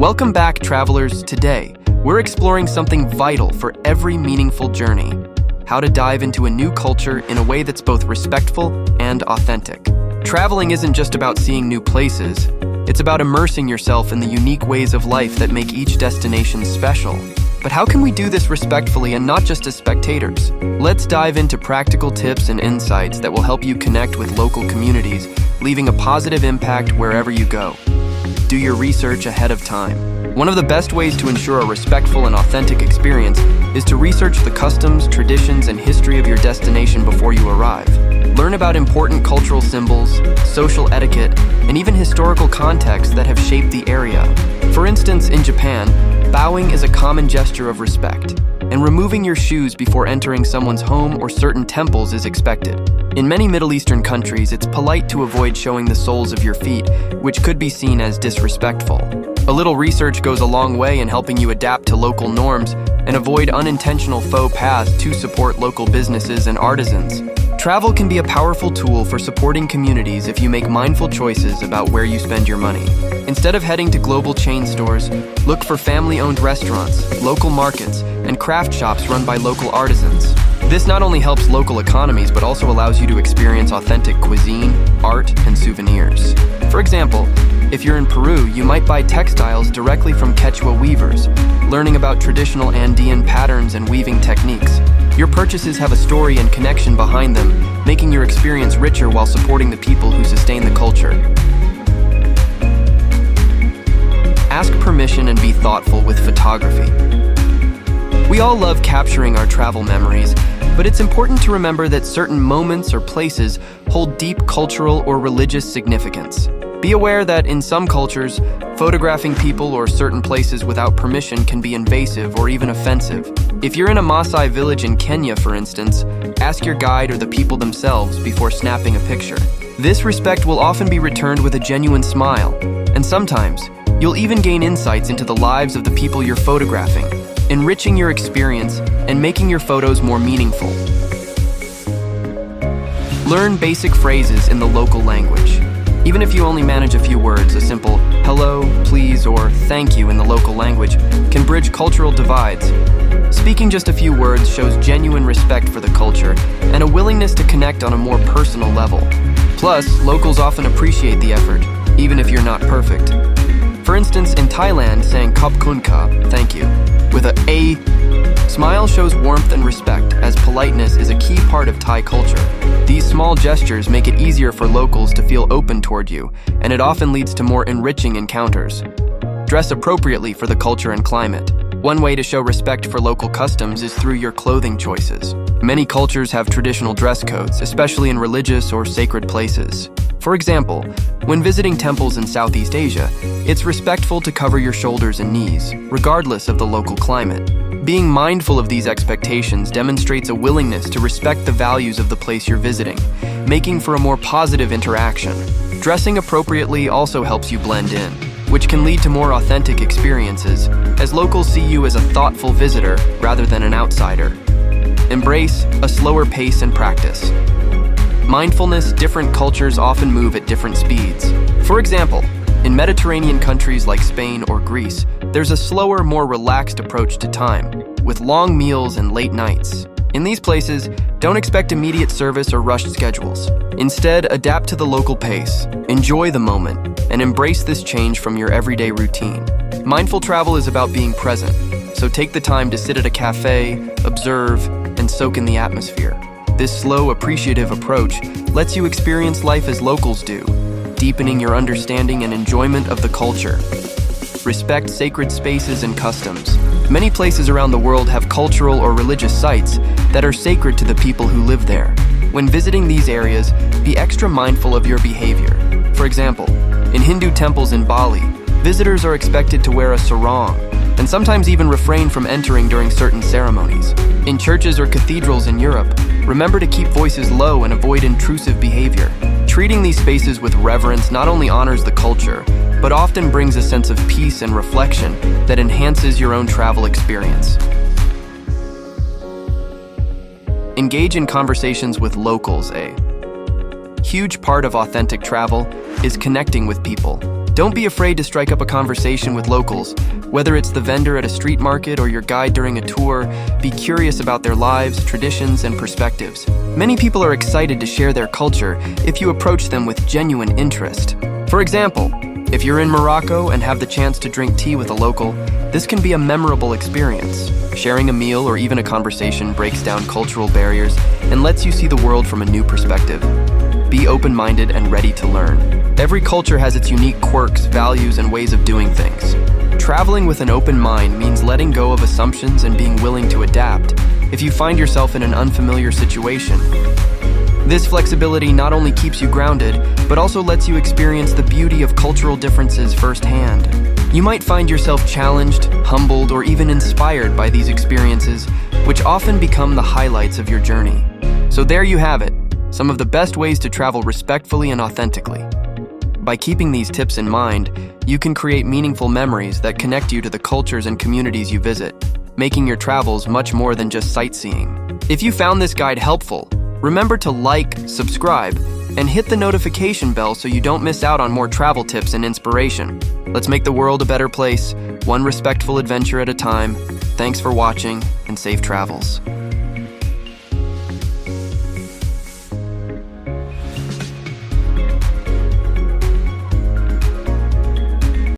Welcome back, travelers. Today, we're exploring something vital for every meaningful journey: how to dive into a new culture in a way that's both respectful and authentic. Traveling isn't just about seeing new places, it's about immersing yourself in the unique ways of life that make each destination special. But how can we do this respectfully and not just as spectators? Let's dive into practical tips and insights that will help you connect with local communities, leaving a positive impact wherever you go. Do your research ahead of time. One of the best ways to ensure a respectful and authentic experience is to research the customs, traditions, and history of your destination before you arrive. Learn about important cultural symbols, social etiquette, and even historical context that have shaped the area. For instance, in Japan, bowing is a common gesture of respect, and removing your shoes before entering someone's home or certain temples is expected. In many Middle Eastern countries, it's polite to avoid showing the soles of your feet, which could be seen as disrespectful. A little research goes a long way in helping you adapt to local norms and avoid unintentional faux pas to support local businesses and artisans. Travel can be a powerful tool for supporting communities if you make mindful choices about where you spend your money. Instead of heading to global chain stores, look for family-owned restaurants, local markets, and craft shops run by local artisans. This not only helps local economies, but also allows you to experience authentic cuisine, art, and souvenirs. For example, if you're in Peru, you might buy textiles directly from Quechua weavers, learning about traditional Andean patterns and weaving techniques. Your purchases have a story and connection behind them, making your experience richer while supporting the people who sustain the culture. Ask permission and be thoughtful with photography. We all love capturing our travel memories, but it's important to remember that certain moments or places hold deep cultural or religious significance. Be aware that in some cultures, photographing people or certain places without permission can be invasive or even offensive. If you're in a Maasai village in Kenya, for instance, ask your guide or the people themselves before snapping a picture. This respect will often be returned with a genuine smile, and sometimes you'll even gain insights into the lives of the people you're photographing, enriching your experience and making your photos more meaningful. Learn basic phrases in the local language. Even if you only manage a few words, a simple hello, please, or thank you in the local language can bridge cultural divides. Speaking just a few words shows genuine respect for the culture and a willingness to connect on a more personal level. Plus, locals often appreciate the effort, even if you're not perfect. For instance, in Thailand, saying "Khop Khun Ka," thank you, with a smile shows warmth and respect, as politeness is a key part of Thai culture. These small gestures make it easier for locals to feel open toward you, and it often leads to more enriching encounters. Dress appropriately for the culture and climate. One way to show respect for local customs is through your clothing choices. Many cultures have traditional dress codes, especially in religious or sacred places. For example, when visiting temples in Southeast Asia, it's respectful to cover your shoulders and knees, regardless of the local climate. Being mindful of these expectations demonstrates a willingness to respect the values of the place you're visiting, making for a more positive interaction. Dressing appropriately also helps you blend in, which can lead to more authentic experiences, as locals see you as a thoughtful visitor rather than an outsider. Embrace a slower pace and practice. Mindfulness, different cultures often move at different speeds. For example, in Mediterranean countries like Spain or Greece, there's a slower, more relaxed approach to time, with long meals and late nights. In these places, don't expect immediate service or rushed schedules. Instead, adapt to the local pace, enjoy the moment, and embrace this change from your everyday routine. Mindful travel is about being present, so take the time to sit at a cafe, observe, and soak in the atmosphere. This slow, appreciative approach lets you experience life as locals do, deepening your understanding and enjoyment of the culture. Respect sacred spaces and customs. Many places around the world have cultural or religious sites that are sacred to the people who live there. When visiting these areas, be extra mindful of your behavior. For example, in Hindu temples in Bali, visitors are expected to wear a sarong, and sometimes even refrain from entering during certain ceremonies. In churches or cathedrals in Europe, remember to keep voices low and avoid intrusive behavior. Treating these spaces with reverence not only honors the culture, but often brings a sense of peace and reflection that enhances your own travel experience. Engage in conversations with locals. A huge part of authentic travel is connecting with people. Don't be afraid to strike up a conversation with locals. Whether it's the vendor at a street market or your guide during a tour, be curious about their lives, traditions, and perspectives. Many people are excited to share their culture if you approach them with genuine interest. For example, if you're in Morocco and have the chance to drink tea with a local, this can be a memorable experience. Sharing a meal or even a conversation breaks down cultural barriers and lets you see the world from a new perspective. Be open-minded and ready to learn. Every culture has its unique quirks, values, and ways of doing things. Traveling with an open mind means letting go of assumptions and being willing to adapt if you find yourself in an unfamiliar situation. This flexibility not only keeps you grounded, but also lets you experience the beauty of cultural differences firsthand. You might find yourself challenged, humbled, or even inspired by these experiences, which often become the highlights of your journey. So there you have it, some of the best ways to travel respectfully and authentically. By keeping these tips in mind, you can create meaningful memories that connect you to the cultures and communities you visit, making your travels much more than just sightseeing. If you found this guide helpful, remember to like, subscribe, and hit the notification bell so you don't miss out on more travel tips and inspiration. Let's make the world a better place, one respectful adventure at a time. Thanks for watching, and safe travels.